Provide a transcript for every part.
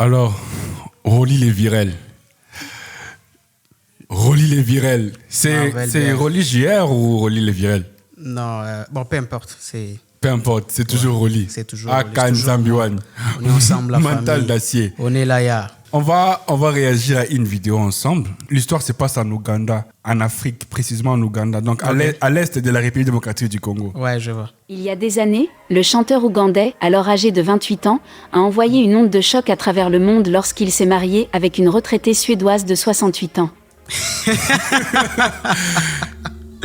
Alors, Rolly les Virels. Rolly les Virels. C'est Rolly JR ou Rolly les Virels? Non, bon, peu importe. Peu importe, c'est toujours Rolly. C'est toujours Akan Zambiwan. On est ensemble, la Mental famille. d'acier. On est là, ya. On va réagir à une vidéo ensemble. L'histoire se passe en Ouganda, en Afrique, précisément en Ouganda, donc à l'est de la République démocratique du Congo. Ouais, je vois. Il y a des années, le chanteur ougandais, alors âgé de 28 ans, a envoyé une onde de choc à travers le monde lorsqu'il s'est marié avec une retraitée suédoise de 68 ans.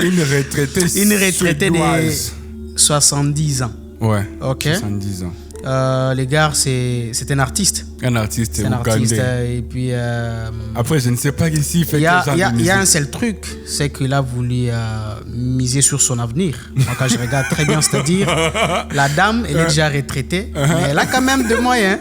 Une retraitée suédoise. de 70 ans. Ouais, Ok. 70 ans. Les gars, c'est un artiste. Un artiste C'est un artiste. ougandais. Et puis, Après, je ne sais pas ici, il fait il y quel a, genre il y a- de il y a un musique. seul truc, c'est qu'il a voulu miser sur son avenir. Moi, quand je regarde très bien, c'est-à-dire, la dame, elle est déjà retraitée, mais elle a quand même des moyens.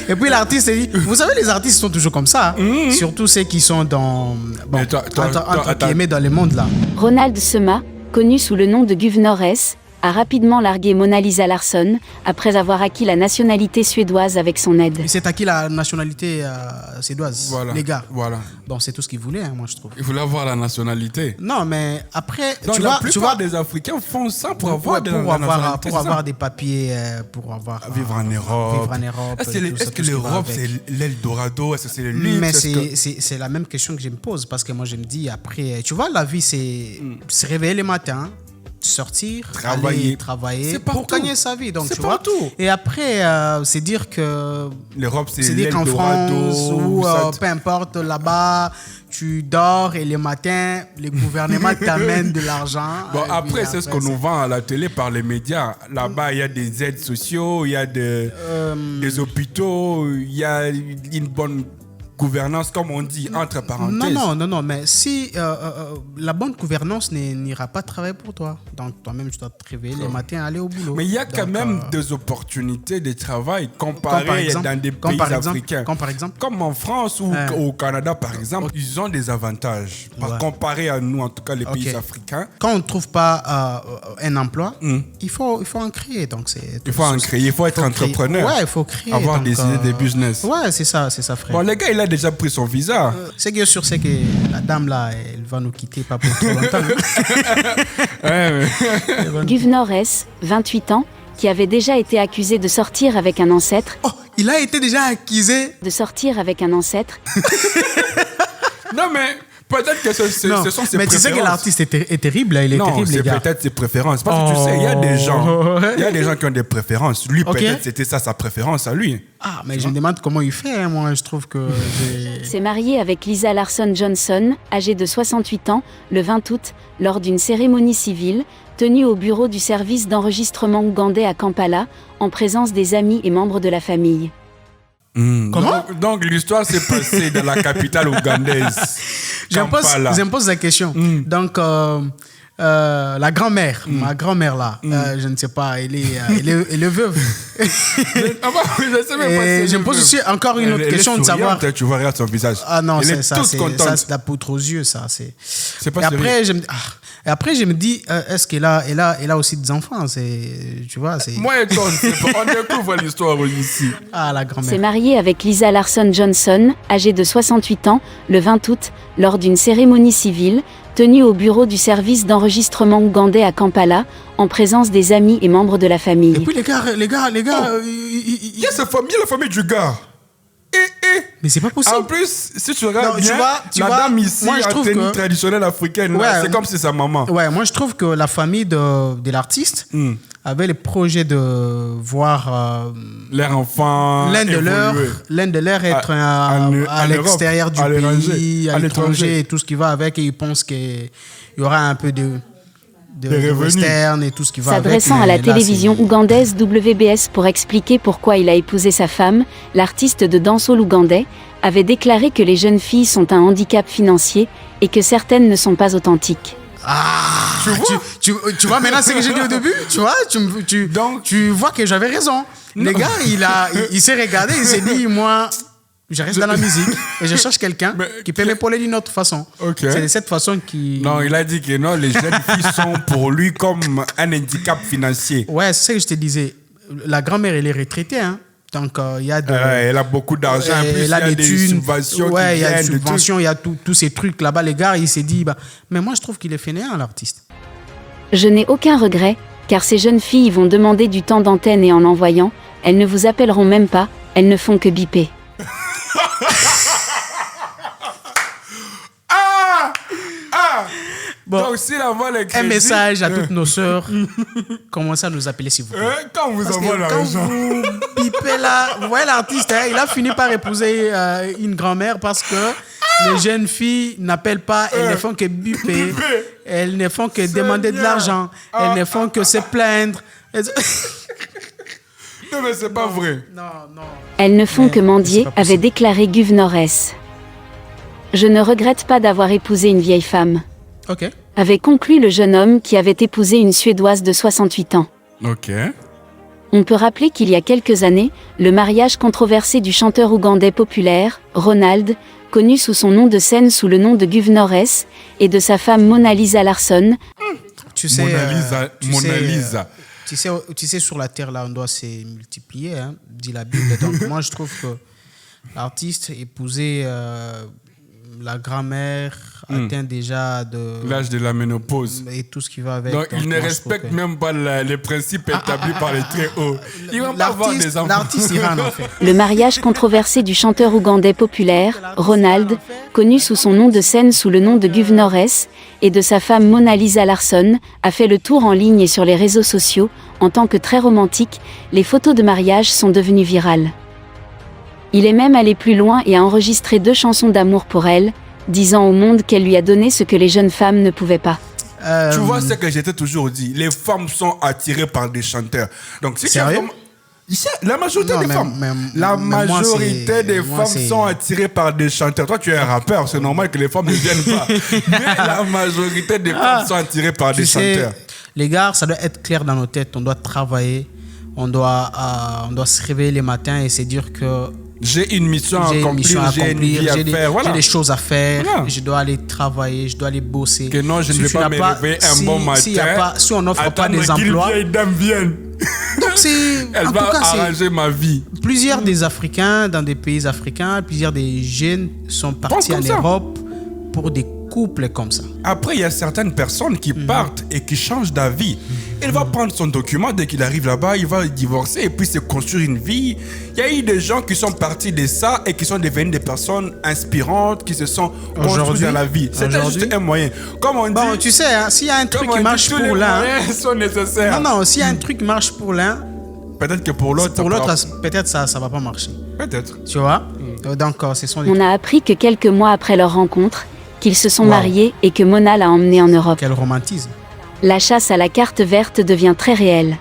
Et puis l'artiste, il dit, vous savez, les artistes sont toujours comme ça, surtout ceux qui sont dans, Mais toi, entre attends. guillemets, dans le monde là. Ronald Sema, connu sous le nom de Guvnores, a rapidement largué Mona Lisa Larsson après avoir acquis la nationalité suédoise avec son aide. Il s'est acquis la nationalité suédoise, Voilà. les gars. Voilà. Bon, c'est tout ce qu'il voulait, hein, moi, je trouve. Il voulait avoir la nationalité. Non, mais après, Donc, tu la vois, plupart des Africains font ça pour avoir ouais, la nationalité. pour avoir des papiers, pour avoir Vivre en Europe. Vivre en Europe. Est-ce tout ça, que tout ce qui va l'Europe, avec. c'est l'Eldorado? Est-ce que c'est le luxe? Mais Est-ce que- c'est la même question que je me pose parce que moi je me dis après, tu vois, la vie c'est se réveiller le matin, sortir, aller travailler C'est pour partout. gagner sa vie. Donc C'est tu vois. partout. Et après, c'est dire que L'Europe, c'est dire qu'en l'Eldorado. France ou ça- peu importe là-bas, tu dors et le matin, le gouvernement t'amène de l'argent. Bon, Et puis après, c'est ce qu'on nous vend à la télé par les médias. Là-bas, il y a des aides sociaux, il y a des hôpitaux, il y a une bonne gouvernance, comme on dit, entre parenthèses. Non, mais si la bonne gouvernance n'ira pas travailler pour toi, donc toi-même tu dois te réveiller le matin, aller au boulot. Mais il y a quand Donc, même des opportunités de travail comme comparées par exemple, dans des comme pays par exemple, africains. comme par exemple. Comme en France ou au Canada, par exemple, ils ont des avantages. Ouais. Comparé à nous, en tout cas, les pays Ok. africains. Quand on ne trouve pas un emploi, il faut en créer. Donc Il faut en créer, il faut être entrepreneur. Ouais, il faut créer. Avoir donc, des idées de business. Ouais, c'est ça, frère. Bon, le gars, il a déjà pris son visa. C'est que sûr, c'est que la dame là, elle va nous quitter pas pour trop longtemps. Guvnores, 28 ans, qui avait déjà été accusé de sortir avec un ancêtre, Oh, il a été déjà accusé. Non, mais peut-être que ce Non, sont ses mais tu préférences. sais que l'artiste est terrible, il est Non, terrible, les c'est gars. peut-être ses préférences. Parce que tu sais, il y a des gens qui ont des préférences. Lui, Ok. peut-être c'était ça sa préférence à lui. Ah, mais je me demande comment il fait. Hein. Moi, je trouve que s'est marié avec Lisa Larsson Johnson, âgée de 68 ans, le 20 août, lors d'une cérémonie civile, tenue au bureau du service d'enregistrement ougandais à Kampala, en présence des amis et membres de la famille. Comment? Donc l'histoire s'est passée dans la capitale ougandaise. Kampala. je me pose la question. Donc, la grand-mère, ma grand-mère là, je ne sais pas, elle est veuve. Je sais même pas Et si je elle me pose veut. aussi encore une autre Elle est question de savoir. souriante, tu vois, regarde son visage. Ah non, elle c'est est ça, toute c'est contente. de la poutre aux yeux, ça. C'est pas Et après, sérieux. et après, je me dis, est-ce qu'elle a aussi des enfants? Tu vois, c'est. Moi et toi, on découvre l'histoire ici. Ah, la S'est grand-mère. marié avec Lisa Larsson Johnson, âgée de 68 ans, le 20 août, lors d'une cérémonie civile, tenue au bureau du service d'enregistrement ougandais à Kampala, en présence des amis et membres de la Et famille. puis les gars, Il y a sa famille, la famille du gars. mais c'est pas possible. En plus, si tu regardes Non, tu bien, tu la vois, dame ici, moi, je en trouve tenue que- traditionnelle africaine, là, Ouais, c'est comme si c'est sa maman. Ouais, moi je trouve que la famille de l'artiste avait le projet de voir Leurs enfants l'un de évoluer. leurs être en à Europe, l'extérieur du à l'étranger, pays, à à l'étranger l'étranger. et tout ce qui va avec. Et ils pensent qu'il y aura un peu de revenus. western et tout ce qui va avec. S'adressant mais à la là, télévision c'est- ougandaise WBS pour expliquer pourquoi il a épousé sa femme, l'artiste de dancehall ougandais avait déclaré que les jeunes filles sont un handicap financier et que certaines ne sont pas authentiques. Ah, tu vois maintenant ce que j'ai dit au début, tu vois, tu vois que j'avais raison. Le gars, il s'est regardé, il s'est dit, moi, je reste dans la musique et je cherche quelqu'un qui peut m'épauler d'une autre façon. Ok. C'est de cette façon qui. Non, il a dit que non, les jeunes filles sont pour lui comme un handicap financier. Ouais, c'est ce que je te disais. La grand-mère, elle est retraitée, hein. Donc, il y a elle a beaucoup d'argent. En plus, il y a des subventions. Ouais, il y a des subventions, il y a tous ces trucs là-bas. Les gars, il s'est dit, mais moi, je trouve qu'il est fainéant, l'artiste. Je n'ai aucun regret, car ces jeunes filles vont demander du temps d'antenne et en l'envoyant, elles ne vous appelleront même pas, elles ne font que biper. Bon, donc, si la voix les crédits, un message à toutes nos sœurs. Commencez à nous appeler s'il vous plaît. Quand vous envoie l'argent. Quand vous bipez là, vous voyez l'artiste, il a fini par épouser une grand-mère parce que les jeunes filles n'appellent pas, elles ne font que biper. Elles ne font que demander de l'argent. Elles ne font que se plaindre. Non, mais c'est pas vrai. Non. Elles ne font que mendier, avait déclaré Guvnorès. Je ne regrette pas d'avoir épousé une vieille femme. Ok. Avait conclu le jeune homme qui avait épousé une Suédoise de 68 ans. Ok. On peut rappeler qu'il y a quelques années, le mariage controversé du chanteur ougandais populaire, Ronald, connu sous son nom de scène sous le nom de Guvnorès, et de sa femme Mona Lisa Larsson. Tu sais, Mona Lisa. Tu sais, sur la terre, là, on doit se multiplier, hein, dit la Bible. Donc, moi, je trouve que l'artiste épouser la grand-mère atteint déjà de l'âge de la ménopause. Et tout ce qui va avec. Donc, il ne respecte même pas les principes établis par les très hauts. Il va pas avoir des enfants. L'artiste ira en enfer. Le mariage controversé du chanteur ougandais populaire, Ronald, connu sous son nom de scène sous le nom de Guvnorès, et de sa femme Mona Lisa Larsson, a fait le tour en ligne et sur les réseaux sociaux. En tant que très romantique, les photos de mariage sont devenues virales. Il est même allé plus loin et a enregistré 2 chansons d'amour pour elle, disant au monde qu'elle lui a donné ce que les jeunes femmes ne pouvaient pas. Tu vois ce que j'étais toujours dit, les femmes sont attirées par des chanteurs. Donc, si sérieux? La majorité des femmes. La majorité des femmes sont attirées par des chanteurs. Toi, tu es un rappeur, c'est normal que les femmes ne viennent pas. Mais la majorité des femmes sont attirées par des chanteurs. Les gars, ça doit être clair dans nos têtes. On doit travailler. On doit se réveiller les matins et se dire que j'ai une mission à accomplir, j'ai une vie à faire. Voilà. J'ai des choses à faire. Voilà. Je dois aller travailler, je dois aller bosser. Que non, je ne vais pas me réveiller un bon matin. Si on n'offre pas des emplois. Qu'une vieille dame vienne. Donc elle va arranger ma vie. Plusieurs des Africains, dans des pays africains, plusieurs des jeunes sont partis en Europe pour des couples comme ça. Après, il y a certaines personnes qui partent et qui changent d'avis. Il va prendre son document, dès qu'il arrive là-bas, il va divorcer et puis se construire une vie. Il y a eu des gens qui sont partis de ça et qui sont devenus des personnes inspirantes, qui se sont construites dans la vie. C'était juste un moyen. Comme on dit... Bon, tu sais, hein, s'il y a un truc qui marche pour l'un... sont nécessaires. Non, s'il y a un truc qui marche pour l'un... Peut-être que pour l'autre... peut-être ça va pas marcher. Peut-être. Tu vois? Donc, ce sont On a appris que quelques mois après leur rencontre, qu'ils se sont mariés et que Mona l'a emmené en Europe. Quel romantisme. La chasse à la carte verte devient très réelle.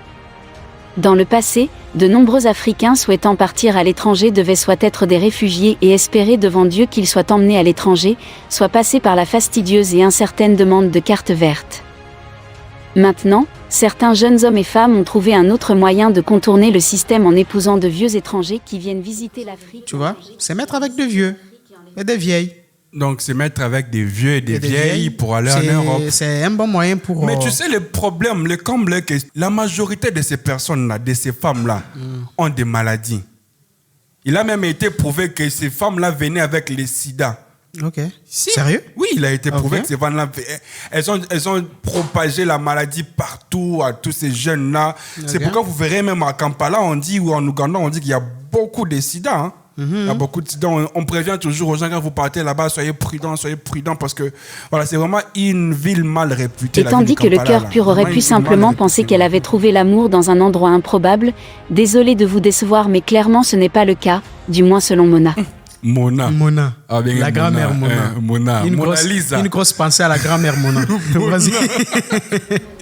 Dans le passé, de nombreux Africains souhaitant partir à l'étranger devaient soit être des réfugiés et espérer devant Dieu qu'ils soient emmenés à l'étranger, soit passer par la fastidieuse et incertaine demande de carte verte. Maintenant, certains jeunes hommes et femmes ont trouvé un autre moyen de contourner le système en épousant de vieux étrangers qui viennent visiter l'Afrique. Tu vois, c'est mettre avec des vieux et des vieilles. Donc, se mettre avec des vieux et des vieilles pour aller en Europe. C'est un bon moyen pour... Mais tu sais, le problème, le comble, que la majorité de ces personnes-là, de ces femmes-là, ont des maladies. Il a même été prouvé que ces femmes-là venaient avec le sida. Ok. Sérieux? Oui, il a été prouvé que ces femmes-là, elles ont propagé la maladie partout à tous ces jeunes-là. C'est pourquoi vous verrez même à Kampala, on dit, ou en Ouganda, on dit qu'il y a beaucoup de sida, hein. Il y a beaucoup de sida. On prévient toujours aux gens quand vous partez là-bas, soyez prudents parce que voilà, c'est vraiment une ville mal réputée. Et tandis que le cœur pur aurait pu simplement penser qu'elle avait trouvé l'amour dans un endroit improbable, désolé de vous décevoir, mais clairement ce n'est pas le cas, du moins selon Mona. Mona. Ah, bien, la grand-mère Mona. Mona Lisa. Une grosse pensée à la grand-mère Mona.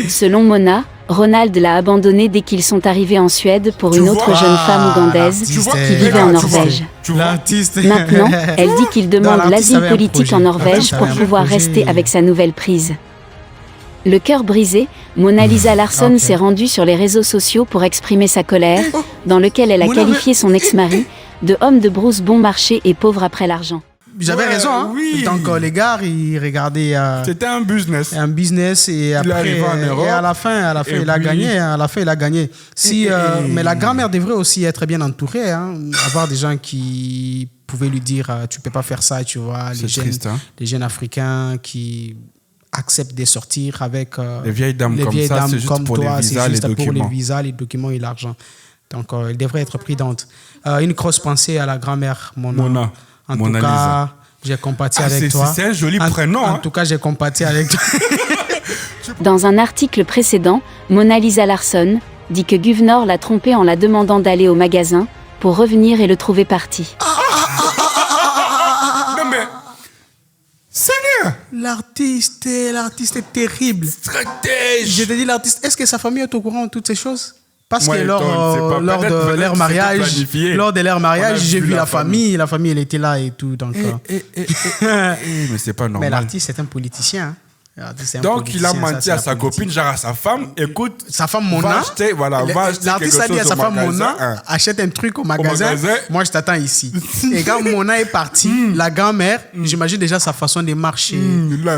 Selon Mona, Ronald l'a abandonné dès qu'ils sont arrivés en Suède pour une autre jeune femme ougandaise qui vivait en Norvège. Maintenant, elle dit qu'il demande l'asile politique en Norvège pour pouvoir rester avec sa nouvelle prise. Le cœur brisé, Mona Lisa Larsson s'est rendue sur les réseaux sociaux pour exprimer sa colère, dans lequel elle a qualifié son ex-mari de homme de brousse bon marché et pauvre après l'argent. j'avais raison. Hein. Oui. Donc, les gars, ils regardaient. C'était un business. Un business et après, en Europe, et à la fin, il a gagné. À la fin, il a gagné. Mais la grand-mère devrait aussi être bien entourée. Hein. Avoir des gens qui pouvaient lui dire, tu peux pas faire ça, tu vois. Les jeunes Africains qui acceptent de sortir avec les vieilles dames c'est juste comme pour toi, les visas, les documents. pour les visas, les documents et l'argent. Donc, elle devrait être prudente. Une grosse pensée à la grand-mère Mona. En tout cas, j'ai compati avec toi. C'est un joli prénom. En tout cas, j'ai compati avec toi. Dans un article précédent, Mona Lisa Larsson dit que Guvnor l'a trompée en la demandant d'aller au magasin pour revenir et le trouver parti. Non mais... Seigneur! L'artiste est terrible. Stratège! Je te dis, l'artiste, est-ce que sa famille est au courant de toutes ces choses? Parce que lors de leur mariage, j'ai vu la famille elle était là et tout. Donc, mais c'est pas normal. Mais l'artiste, c'est un politicien. Hein. Donc, il a menti à sa copine, genre à sa femme. Écoute, sa femme Mona. L'artiste a dit à sa femme Mona, achète un truc au magasin. Moi, je t'attends ici. Et quand Mona est partie, la grand-mère, j'imagine déjà sa façon de marcher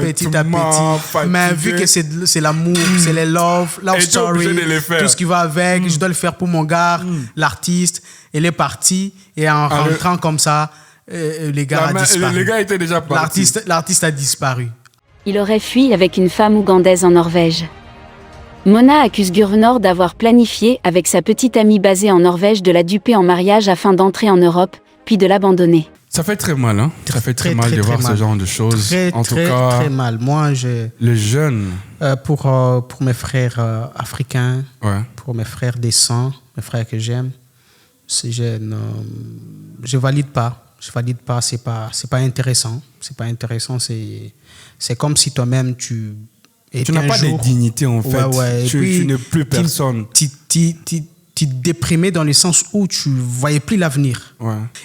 petit à petit. Mais vu que c'est l'amour, c'est les love story, tout ce qui va avec, je dois le faire pour mon gars, l'artiste. Elle est partie et en rentrant comme ça, les gars a disparu. Les gars étaient déjà partis. L'artiste a disparu. Il aurait fui avec une femme ougandaise en Norvège. Mona accuse Guvnor d'avoir planifié avec sa petite amie basée en Norvège de la duper en mariage afin d'entrer en Europe, puis de l'abandonner. Ça fait très mal, hein. Ça fait très mal de voir ce genre de choses. En tout cas, très mal. Moi, les jeunes. Pour mes frères africains, pour mes frères des sangs, mes frères que j'aime, je valide pas. Je valide pas. C'est pas intéressant. C'est pas intéressant. C'est comme si toi-même tu n'as pas de dignité en fait. Tu n'es plus personne. Tu déprimais dans le sens où tu voyais plus l'avenir.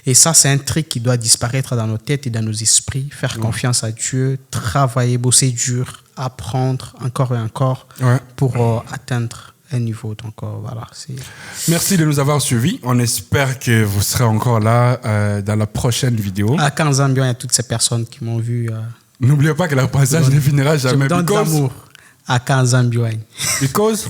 Et ça, c'est un truc qui doit disparaître dans nos têtes et dans nos esprits. Faire confiance à Dieu, travailler, bosser dur, apprendre encore et encore pour atteindre un niveau. Donc voilà. Merci de nous avoir suivis. On espère que vous serez encore là dans la prochaine vidéo. À Kanzambia, il y a toutes ces personnes qui m'ont vu. N'oubliez pas que le passage ne finira jamais. Je me donne d'amour à Kanzambia. Because